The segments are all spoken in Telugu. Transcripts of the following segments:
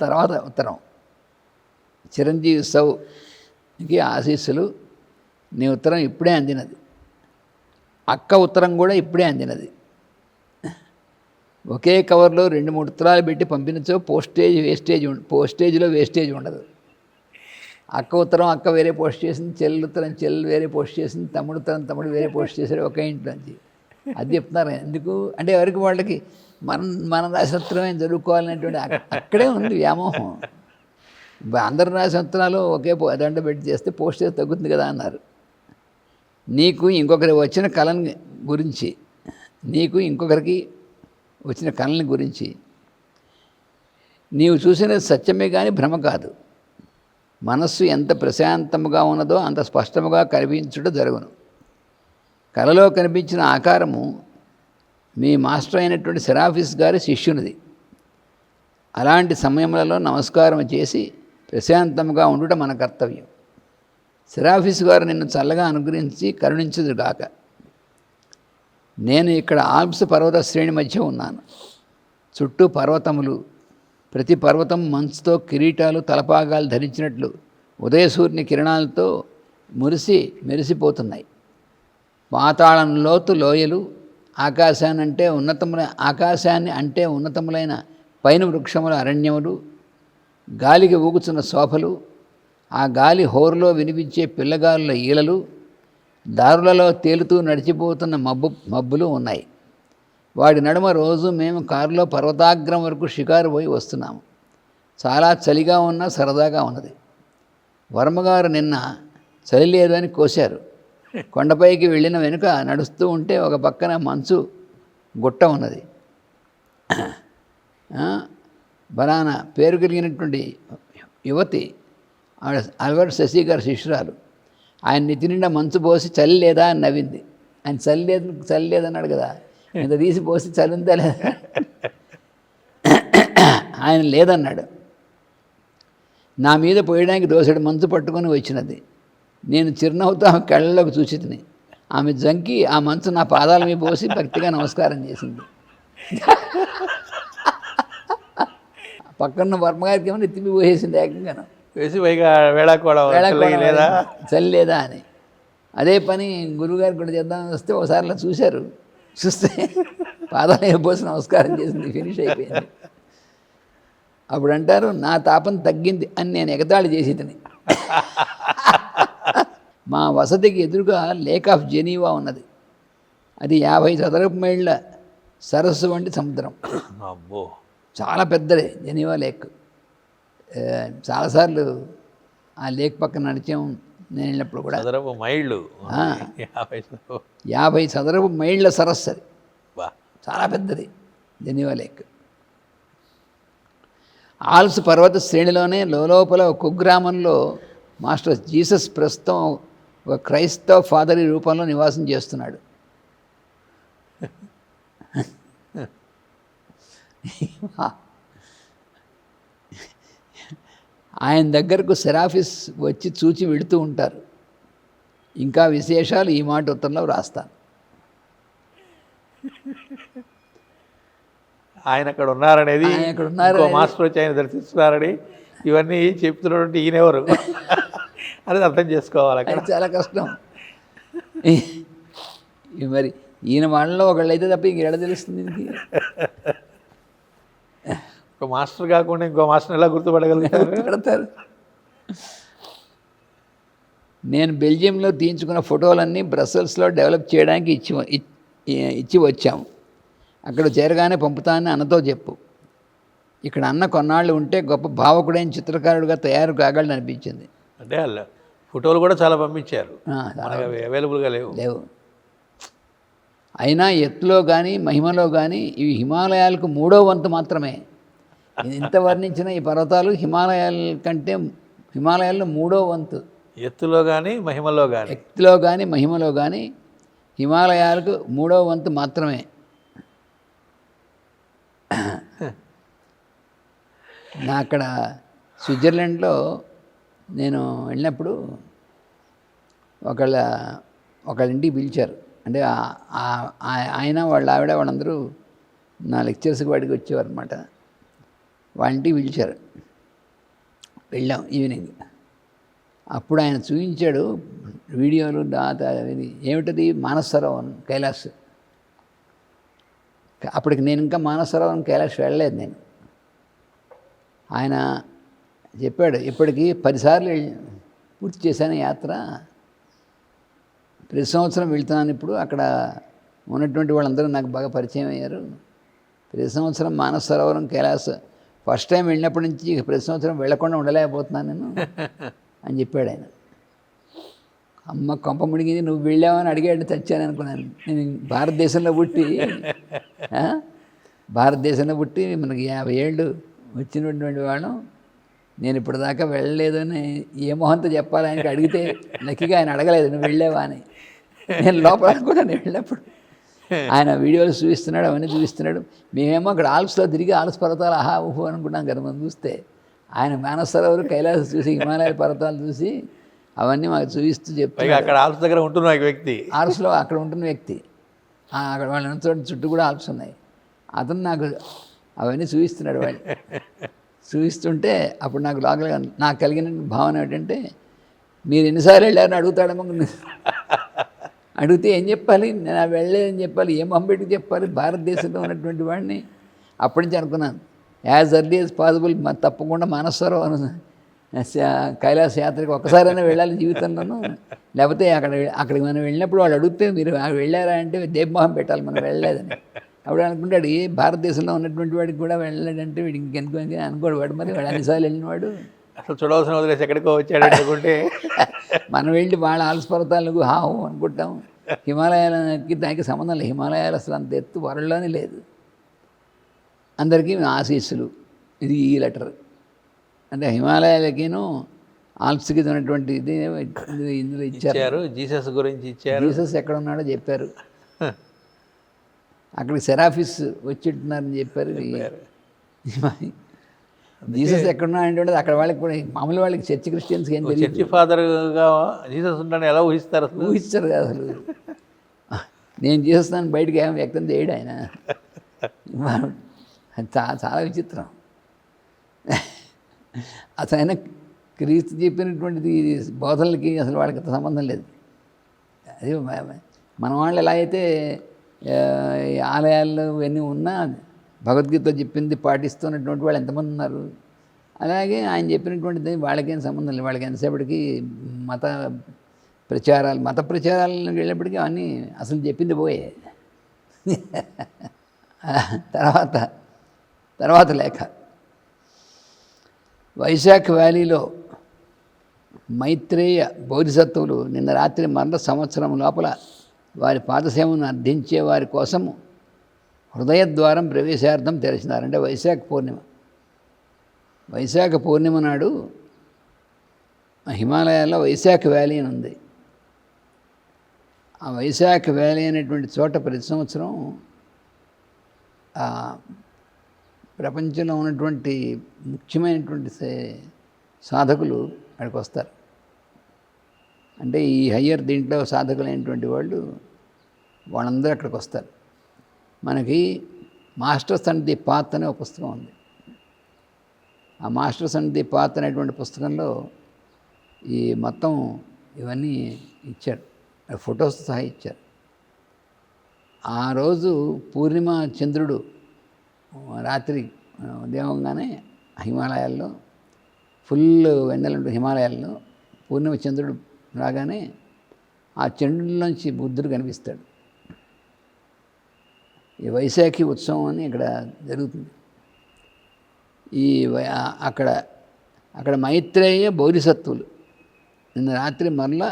తర్వాత ఉత్తరం. చిరంజీవి సౌకి ఆశీస్సులు. నీ ఉత్తరం ఇప్పుడే అందినది. అక్క ఉత్తరం కూడా ఇప్పుడే అందినది. ఒకే కవర్లో 2-3 ఉత్తరాలు పెట్టి పంపినచో పోస్టేజ్లో వేస్టేజ్ ఉండదు. అక్క ఉత్తరం అక్క వేరే పోస్ట్ చేసింది, చెల్లి ఉత్తరం చెల్లి వేరే పోస్ట్ చేసింది, తమ్ముడు ఉత్తరం తమ్ముడు వేరే పోస్ట్ చేశాడు ఒకే ఇంట్లోంచి. అది చెప్తున్నారు. ఎందుకు అంటే ఎవరికి వాళ్ళకి మన రాసిన ఉత్తరమే చదువుకోవాలనేటువంటి అక్కడే ఉంది వ్యామోహం. అందరు రాసిన ఉత్తరాలు ఒకే దండ పెట్టి చేస్తే పోస్టేజ్ తగ్గుతుంది కదా అన్నారు. నీకు ఇంకొకరి వచ్చిన కళని గురించి, నీకు ఇంకొకరికి వచ్చిన కళని గురించి నీవు చూసినది సత్యమే కానీ భ్రమ కాదు. మనస్సు ఎంత ప్రశాంతముగా ఉన్నదో అంత స్పష్టముగా కనిపించుట జరుగును. కళలో కనిపించిన ఆకారము మీ మాస్టర్ అయినటువంటి సెరాఫీస్ గారి శిష్యునిది. అలాంటి సమయములలో నమస్కారం చేసి ప్రశాంతంగా ఉండుట మన కర్తవ్యం. సెరాఫీస్ గారు నిన్ను చల్లగా అనుగ్రహించి కరుణించుదుగాక. నేను ఇక్కడ ఆల్ప్స్ పర్వత శ్రేణి మధ్య ఉన్నాను. చుట్టూ పర్వతములు, ప్రతి పర్వతం మంచుతో కిరీటాలు తలపాగాలు ధరించినట్లు ఉదయసూర్యుని కిరణాలతో మెరిసిపోతున్నాయి. పాతాళం లోతు లోయలు, ఆకాశాన్ని అంటే ఉన్నతములైన పైన వృక్షముల అరణ్యములు, గాలికి ఊగుచున్న శోభలు, ఆ గాలి హోరులో వినిపించే పిల్లగాలుల ఈలలు, దారులలో తేలుతూ నడిచిపోతున్న మబ్బులు ఉన్నాయి. వాడి నడుమ రోజు మేము కారులో పర్వతాగ్రం వరకు షికారు పోయి వస్తున్నాము. చాలా చలిగా ఉన్నా సరదాగా ఉన్నది. వర్మగారు నిన్న చలి లేదని కోశారు. కొండపైకి వెళ్ళిన వెనుక నడుస్తూ ఉంటే ఒక పక్కన మంచు గుట్ట ఉన్నది. బలానా పేరు కలిగినటువంటి యువతి, ఆవిడ అల్బర్ట్ శశి గారి శిష్యురాలు. ఆయన నెత్తి నిండా మంచు పోసి చలి లేదా అని నవ్వింది. ఆయన చలి లేదన్నాడు కదా, ఇంత తీసి పోసి చలి ఉందా లేదా, ఆయన లేదన్నాడు. నా మీద పోయడానికి దోసెడు మంచు పట్టుకొని వచ్చినది. నేను చిరునవ్వుతో ఆమె కళ్ళలోకి చూసి తిని, ఆమె జంకి ఆ మంచు నా పాదాల మీద పోసి భక్తిగా నమస్కారం చేసింది. పక్కన వర్మగారికి ఏమో ఎత్తిపి పోసేసింది ఏకంగాను, వేసి పైగా చలి లేదా అని. అదే పని గురువుగారికి కూడా చేద్దామని వస్తే ఒకసారిలో చూశారు. చూస్తే పాదాలు పోసి నమస్కారం చేసింది, ఫినిష్ అయిపోయింది. అప్పుడు అంటారు, నా తాపం తగ్గింది అని నేను ఎగతాళి చేసేదని. మా వసతికి ఎదురుగా లేక్ ఆఫ్ జెనీవా ఉన్నది. అది 50 చదరపు మైళ్ళ సరస్సు వంటి సముద్రం. అబ్బో, చాలా పెద్దదే జెనీవా లేక్. చాలాసార్లు ఆ లేక్ పక్కన నడిచాం నేను వెళ్ళినప్పుడు కూడా. 50 చదరపు మైళ్ళ సరస్సు అది, చాలా పెద్దది జెనీవా లేక్. ఆల్ప్స్ పర్వత శ్రేణిలోనే లోపల ఒక కుగ్రామంలో మాస్టర్ జీసస్ ప్రస్తుతం ఒక క్రైస్తవ ఫాదరి రూపంలో నివాసం చేస్తున్నాడు. ఆయన దగ్గరకు సెరాఫీస్ వచ్చి చూచి వెళుతూ ఉంటారు. ఇంకా విశేషాలు ఈ మాట ఉత్తరంలో రాస్తాను. ఆయన అక్కడ ఉన్నారనేది, మాస్టర్ వచ్చి ఆయన దర్శిస్తున్నారని, ఇవన్నీ చెప్తున్నటువంటి ఈయనెవరు అనేది అర్థం చేసుకోవాలి. అక్కడ చాలా కష్టం. మరి ఈయన వాళ్ళలో ఒకళ్ళు అయితే తప్ప ఇంక ఎడ తెలుస్తుంది. ఒక మాస్టర్ కాకుండా ఇంకో మాస్టర్ ఎలా గుర్తుపడతారు? నేను బెల్జియంలో తీయించుకున్న ఫోటోలన్నీ బ్రసెల్స్లో డెవలప్ చేయడానికి ఇచ్చి వచ్చాము. అక్కడ చేరగానే పంపుతానని అన్నతో చెప్పు. ఇక్కడ అన్న కొన్నాళ్ళు ఉంటే గొప్ప భావకుడైన చిత్రకారుడిగా తయారు కాగలని అనిపించింది. అంటే ఫోటోలు కూడా చాలా పంపించారు, అవైలబుల్గా లేవు. అయినా ఎత్తులో కానీ మహిమలో కానీ ఇవి హిమాలయాలకు 3వ వంతు మాత్రమే. ఇంత వర్ణించిన ఈ పర్వతాలు హిమాలయాల్లో 3వ వంతు. ఎత్తులో కానీ మహిమలో కానీ, ఎత్తులో కానీ మహిమలో కానీ హిమాలయాలకు 3వ వంతు మాత్రమే. నా అక్కడ స్విట్జర్లాండ్లో నేను వెళ్ళినప్పుడు ఒకళ్ళ ఇంటికి పిలిచారు. అంటే ఆయన వాళ్ళ ఆవిడ వాళ్ళందరూ నా లెక్చర్స్కి వాడికి వచ్చేవారు అనమాట. వాళ్ళ ఇంటికి పిలిచారు. వెళ్ళాం ఈవినింగ్. అప్పుడు ఆయన చూపించాడు వీడియోలు. ఏమిటది? మానస సరోవరం, కైలాస్. అప్పటికి నేను ఇంకా మానస సరోవరం, కైలాస్ వెళ్ళలేదు నేను. ఆయన చెప్పాడు, ఇప్పటికీ 10 సార్లు పూర్తి చేశాను యాత్ర. ప్రతి సంవత్సరం వెళ్తున్నాను. ఇప్పుడు అక్కడ ఉన్నటువంటి వాళ్ళందరూ నాకు బాగా పరిచయం అయ్యారు. ప్రతి సంవత్సరం మానస సరోవరం, కైలాస్ ఫస్ట్ టైం వెళ్ళినప్పటి నుంచి ప్రతి సంవత్సరం వెళ్ళకుండా ఉండలేకపోతున్నాను నేను అని చెప్పాడు ఆయన. అమ్మ కొంప ముడిగింది, నువ్వు వెళ్ళావని అడిగాడు. చచ్చాను అనుకున్నాను. నేను భారతదేశంలో పుట్టి మనకి 50 ఏళ్ళు వచ్చినటువంటి వాళ్ళం. నేను ఇప్పుడు దాకా వెళ్ళలేదని ఏ మొహంతో చెప్పాలి ఆయనకి. అడిగితే లక్కీగా ఆయన అడగలేదు నువ్వు వెళ్ళావా అని. నేను లోపల అనుకున్నాను వెళ్ళినప్పుడు. ఆయన వీడియోలు చూపిస్తున్నాడు, అవన్నీ చూపిస్తున్నాడు. మేమేమో అక్కడ ఆల్ప్స్లో తిరిగి ఆల్ప్స్ పర్వతాలు ఆహా ఊహో అనుకున్నాం కదా. మనం చూస్తే ఆయన మానస సరోవరం, కైలాస చూసి, హిమాలయ పర్వతాలు చూసి అవన్నీ మాకు చూపిస్తూ చెప్తాడు. అక్కడ ఆల్ప్స్ దగ్గర ఉంటున్న వ్యక్తి, ఆల్ప్స్లో అక్కడ ఉంటున్న వ్యక్తి, అక్కడ వాళ్ళ చుట్టూ కూడా ఆల్ప్స్ ఉన్నాయి. అతను నాకు అవన్నీ చూపిస్తున్నాడు. వాళ్ళు చూపిస్తుంటే అప్పుడు నాకు కలిగిన భావన ఏంటంటే, మీరు ఎన్నిసార్లు వెళ్ళారని అడుగుతాడేమో. అడిగితే ఏం చెప్పాలి? నేను వెళ్ళలేదని చెప్పాలి, ఏం పంపెట్టుకు చెప్పాలి? భారతదేశంలో ఉన్నటువంటి వాడిని. అప్పటి నుంచి అనుకున్నాను, యాజ్ ఎర్లీ యాజ్ పాసిబుల్ తప్పకుండా మానస సరోవరం, కైలాస యాత్రకి ఒక్కసారైనా వెళ్ళాలి జీవితంలోనూ. లేకపోతే అక్కడికి మనం వెళ్ళినప్పుడు వాళ్ళు అడిగితే మీరు వెళ్ళారా అంటే దేవమోహం పెట్టాలి మనం వెళ్ళలేదని. అప్పుడు అనుకుంటాడు, ఏ భారతదేశంలో ఉన్నటువంటి వాడికి కూడా వెళ్ళాడంటే వీడికి ఇంకెనుకోని అనుకోడు వాడు. మరి వాడు అన్నిసార్లు వెళ్ళినవాడు అసలు చూడవలసిన వదిలేసి ఎక్కడికో వచ్చాడు అనుకుంటే మనం వెళ్ళి వాళ్ళ ఆల్స్ పర్వతాలకు హావు అనుకుంటాం. హిమాలయాలకి దానికి సంబంధం లేదు. హిమాలయాలు అసలు అంత ఎత్తు వరల్డ్లోనే లేదు. అందరికీ ఆశీస్సులు. ఇది ఈ లెటర్. అంటే హిమాలయాలకిను ఆల్ప్స్కి ఉన్నటువంటి ఇది ఇందులో ఇచ్చారు. జీసస్ గురించి ఇచ్చారు. జీసస్ ఎక్కడ ఉన్నాడో చెప్పారు. అక్కడికి సెరాఫిస్ వచ్చిట్టున్నారని చెప్పారు. జీసస్ ఎక్కడున్నాడంటే అక్కడ వాళ్ళకి కూడా మామూలు వాళ్ళకి చర్చి క్రిస్టియన్స్కి ఏం తెలియదు. చర్చి ఫాదర్గా జీసస్ ఉంటాడని ఎలా ఊహిస్తారు? అసలు ఊహిస్తారు కదా. అసలు నేను జీసస్ బయటకు ఏమో వ్యక్తం చేయడు ఆయన. చాలా విచిత్రం. అసలు ఆయన క్రీస్తు చెప్పినటువంటిది బోధనలకి అసలు వాళ్ళకి సంబంధం లేదు. అది మన వాళ్ళు ఎలా అయితే ఆలయాల్లో ఇవన్నీ ఉన్నా భగవద్గీత చెప్పింది పాటిస్తున్నటువంటి వాళ్ళు ఎంతమంది ఉన్నారు. అలాగే ఆయన చెప్పినటువంటిది వాళ్ళకేం సంబంధం లేదు. వాళ్ళకి ఎంతసేపటికి మత ప్రచారాలను వెళ్ళేప్పటికీ అన్నీ అసలు చెప్పింది పోయే. తర్వాత లేఖ. వైశాఖ వ్యాలీలో మైత్రేయ బోధిసత్వులు నిన్న రాత్రి మరల సంవత్సరం లోపల వారి పాదసేవను అర్థించే వారి కోసము హృదయద్వారం ప్రవేశార్థం తెరిచినారు. అంటే వైశాఖ పూర్ణిమ నాడు హిమాలయాల్లో వైశాఖ వ్యాలీ అని ఉంది. ఆ వైశాఖ వ్యాలీ అనేటువంటి చోట ప్రతి సంవత్సరం ప్రపంచంలో ఉన్నటువంటి ముఖ్యమైనటువంటి సాధకులు అక్కడికి వస్తారు. అంటే ఈ హయ్యర్ దీంట్లో సాధకులైనటువంటి వాళ్ళందరూ అక్కడికి వస్తారు. మనకి మాస్టర్స్ అండ్ ది పాత్ అనే ఒక పుస్తకం ఉంది. ఆ మాస్టర్స్ అండ్ ది పాత్ అనేటువంటి పుస్తకంలో ఈ మొత్తం ఇవన్నీ ఇచ్చారు, ఫొటోస్ సహా ఇచ్చారు. ఆ రోజు పూర్ణిమ చంద్రుడు రాత్రి ఉదయంగానే హిమాలయాల్లో ఫుల్ వెన్నెలంటూ హిమాలయాల్లో పూర్ణిమ చంద్రుడు రాగానే ఆ చంద్రుడిలోంచి బుద్ధుడు కనిపిస్తాడు. ఈ వైశాఖి ఉత్సవం అని ఇక్కడ జరుగుతుంది. అక్కడ మైత్రేయ బోధిసత్వులు నిన్న రాత్రి మరలా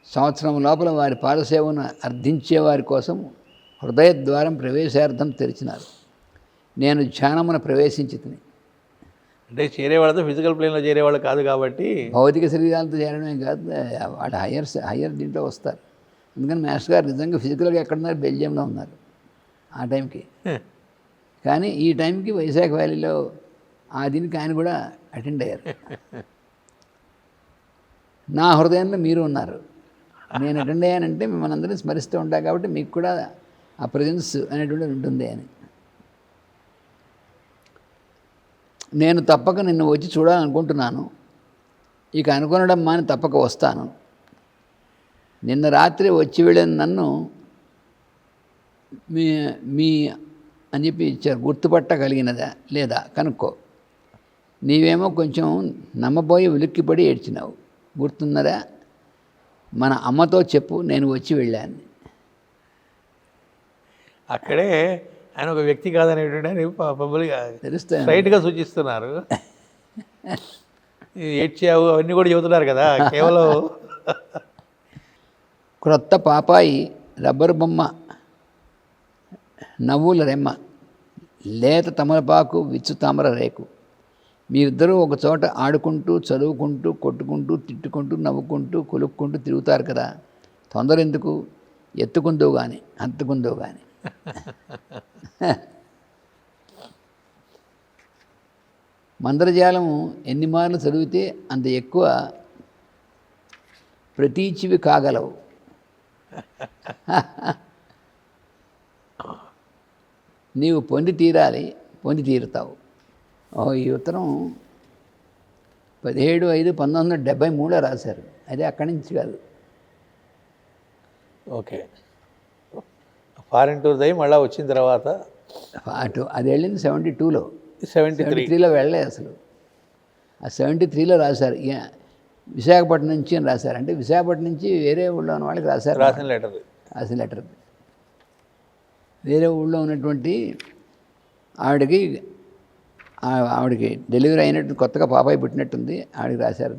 సంవత్సరం లోపల వారి పాదసేవను అర్థించే వారి కోసం హృదయద్వారం ప్రవేశార్థం తెరిచినారు. నేను ధ్యానమున ప్రవేశించి తిని. అంటే చేరేవాళ్ళతో ఫిజికల్ ప్లేన్లో చేరేవాళ్ళు కాదు కాబట్టి భౌతిక శరీరాలతో చేరడమే కాదు, వాళ్ళు హయ్యర్ దీంట్లో వస్తారు. అందుకని మాస్టర్ గారు నిజంగా ఫిజికల్గా ఎక్కడున్నారు, బెల్జియంలో ఉన్నారు ఆ టైంకి. కానీ ఈ టైంకి వైజాగ్ వ్యాలీలో ఆ దీనికి ఆయన కూడా అటెండ్ అయ్యారు. నా హృదయంలో మీరు ఉన్నారు. నేను అటెండ్ అయ్యానంటే మిమ్మల్ని అందరినీ స్మరిస్తూ ఉంటాను కాబట్టి మీకు కూడా ఆ ప్రజెన్స్ అనేటువంటిది ఉంటుంది అని. నేను తప్పక నిన్ను వచ్చి చూడాలనుకుంటున్నాను. ఇక అనుకొనడం మాని తప్పక వస్తాను. నిన్న రాత్రి వచ్చి వెళ్ళిన నన్ను మీ అని చెప్పి ఇచ్చారు. గుర్తుపట్టగలిగినదా లేదా కనుక్కో. నీవేమో కొంచెం నమ్మబోయి ఉలిక్కిపడి ఏడ్చినావు. గుర్తున్నదా? మన అమ్మతో చెప్పు నేను వచ్చి వెళ్ళాను. అక్కడే ఆయన ఒక వ్యక్తి కాదనేటువంటి పబ్లిక్గా తెలుస్తాయి, స్ట్రైట్గా సూచిస్తున్నారు. ఏడ్చావు అవన్నీ కూడా చెబుతున్నారు కదా. కేవలం క్రొత్త పాపాయి, రబ్బరు బొమ్మ, నవ్వుల రెమ్మ, లేత తమలపాకు, విచ్చు తామర రేకు, మీరిద్దరూ ఒక చోట ఆడుకుంటూ, చదువుకుంటూ, కొట్టుకుంటూ, తిట్టుకుంటూ, నవ్వుకుంటూ, కొలుక్కుంటూ తిరుగుతారు కదా. తొందర ఎందుకు? ఎత్తుకుందో కానీ హత్తుకుందో కానీ. మంత్రజాలము ఎన్ని మార్లు చదివితే అంత ఎక్కువ ప్రతీచివి కాగలవు. నీవు పొంది తీరాలి, పొంది తీరుతావు. ఈ ఉత్తరం 17/5/1973 రాశారు. అదే అక్కడి నుంచి కాదు. ఓకే, ఫారెన్ టూర్ దయ్యి మళ్ళీ వచ్చిన తర్వాత అటు అది వెళ్ళింది 72లో. 73లో వెళ్ళలేదు అసలు. ఆ 73లో రాశారు. విశాఖపట్నం నుంచి అని రాశారు. అంటే విశాఖపట్నం నుంచి వేరే ఊళ్ళో ఉన్న వాళ్ళకి రాశారు. రాసిన లెటర్ వేరే ఊళ్ళో ఉన్నటువంటి ఆవిడకి డెలివరీ అయినట్టు, కొత్తగా పాపాయి పుట్టినట్టుంది, ఆవిడకి రాశారు.